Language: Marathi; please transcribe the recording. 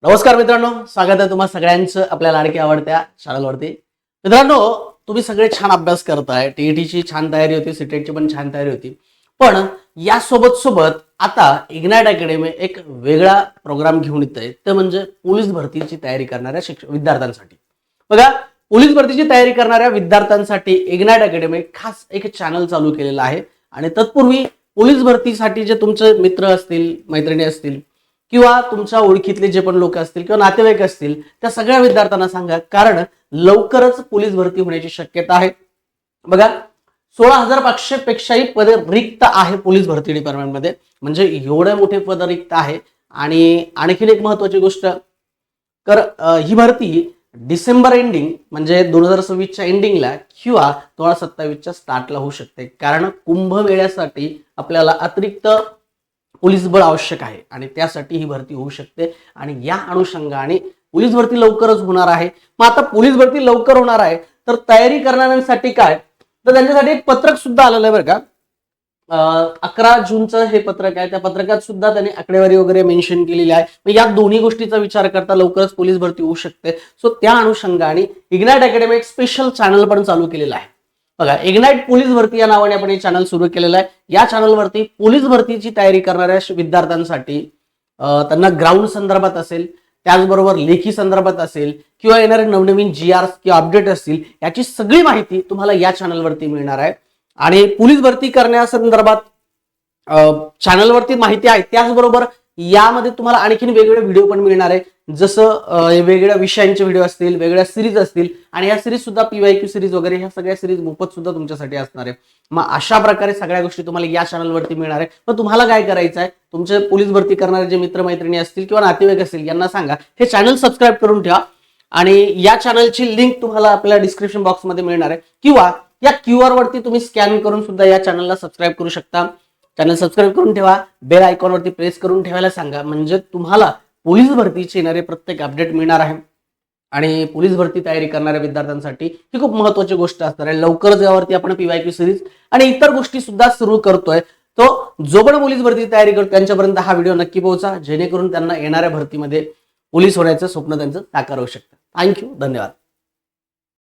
नमस्कार मित्रांनो, स्वागत आहे तुम्हा सगळ्यांचं आपल्या लाडक्या आवडत्या चॅनलवरती. मित्रांनो, तुम्ही सगळे छान अभ्यास करताय. टीईटीची छान तयारी होती, सीटेटची पण छान तयारी होती. पण या सोबत आता इग्नाइट अकॅडमी एक वेगळा प्रोग्राम घेऊन येतंय, ते म्हणजे पोलीस भरतीची तयारी करणाऱ्या विद्यार्थ्यांसाठी. बघा, पोलीस भरतीची तयारी करणाऱ्या विद्यार्थ्यांसाठी इग्नाइट अकॅडमी खास एक चॅनल चालू केलेला आहे. आणि तत्पूर्वी पोलीस भरतीसाठी जे तुमचे मित्र असतील, मैत्रिणी असतील किंवा तुमच्या ओळखीतले जे पण लोक असतील किंवा नातेवाईक असतील, त्या सगळ्या विद्यार्थ्यांना सांगा, कारण लवकरच पोलीस भरती होण्याची शक्यता आहे. बघा, 16,500 पेक्षाही पद रिक्त आहे पोलीस भरती डिपार्टमेंटमध्ये. म्हणजे एवढे मोठे पद रिक्त आहे. आणि आणखीन एक महत्वाची गोष्ट, तर ही भरती डिसेंबर एंडिंग म्हणजे 2026च्या एंडिंगला किंवा 2027च्या स्टार्टला होऊ शकते. कारण कुंभमेळ्यासाठी आपल्याला अतिरिक्त पोलीस बळ आवश्यक आहे आणि त्यासाठी ही भरती होऊ शकते. आणि या अनुषंगाने पोलीस भरती लवकरच होणार आहे. मग आता पोलीस भरती लवकर होणार आहे, तर तयारी करणाऱ्यांसाठी काय, तर त्यांच्यासाठी एक पत्रक सुद्धा आलेलं आहे बरं का. 11 जूनचं हे पत्रक आहे. त्या पत्रकात सुद्धा त्यांनी आकडेवारी वगैरे मेन्शन केलेली आहे. मग या दोन्ही गोष्टीचा विचार करता लवकरच पोलीस भरती होऊ शकते. सो त्या अनुषंगाने इग्नाइट अकॅडमी एक स्पेशल चॅनल पण चालू केलेलं आहे. बघा, इग्नाइट पोलीस भरती या नावाने आपण हे चॅनल सुरू केलेलं आहे. या चॅनलवरती पोलीस भरतीची तयारी करणाऱ्या विद्यार्थ्यांसाठी त्यांना ग्राउंड संदर्भात असेल, त्याचबरोबर लेखी संदर्भात असेल किंवा येणारे नवनवीन GRs किंवा अपडेट असतील, याची सगळी माहिती तुम्हाला या चॅनलवरती मिळणार आहे. आणि पोलीस भरती करण्यासंदर्भात चॅनलवरती माहिती आहे. त्याचबरोबर यामध्ये तुम्हाला आणखीन वेगवेगळे व्हिडिओ पण मिळणार आहे. जसं वेगवेगळ्या विषयांचे व्हिडिओ असतील, वेगळ्या सिरीज असतील, आणि या सिरीज सुद्धा PYQ सिरीज वगैरे ह्या सगळ्या सिरीज मोफत सुद्धा तुमच्यासाठी असणार आहे. मग अशा प्रकारे सगळ्या गोष्टी तुम्हाला या चॅनलवरती मिळणार आहे. मग तुम्हाला काय करायचं आहे, तुमचे पोलीस भरती करणारे जे मित्रमैत्रिणी असतील किंवा नातेवाईक असतील, यांना सांगा हे चॅनल सबस्क्राईब करून ठेवा. आणि या चॅनलची लिंक तुम्हाला आपल्या डिस्क्रिप्शन बॉक्समध्ये मिळणार आहे, किंवा या QR वरती तुम्ही स्कॅन करून सुद्धा या चॅनलला सबस्क्राईब करू शकता. चॅनल सबस्क्राईब करून ठेवा, बेल आयकॉनवरती प्रेस करून ठेवायला सांगा, म्हणजे तुम्हाला पोलीस भरतीचे येणारे प्रत्येक अपडेट मिळणार आहे. आणि पोलीस भरती तयारी करणाऱ्या विद्यार्थ्यांसाठी ही खूप महत्त्वाची गोष्ट असणार आहे. लवकरच यावरती आपण PYQ सिरीज आणि इतर गोष्टी सुद्धा सुरू करतोय. तो जो पण पोलीस भरती तयारी करतो त्यांच्यापर्यंत हा व्हिडिओ नक्की पोहोचा, जेणेकरून त्यांना येणाऱ्या भरतीमध्ये पोलीस होण्याचं स्वप्न त्यांचं साकार होऊ शकतं. थँक्यू, धन्यवाद.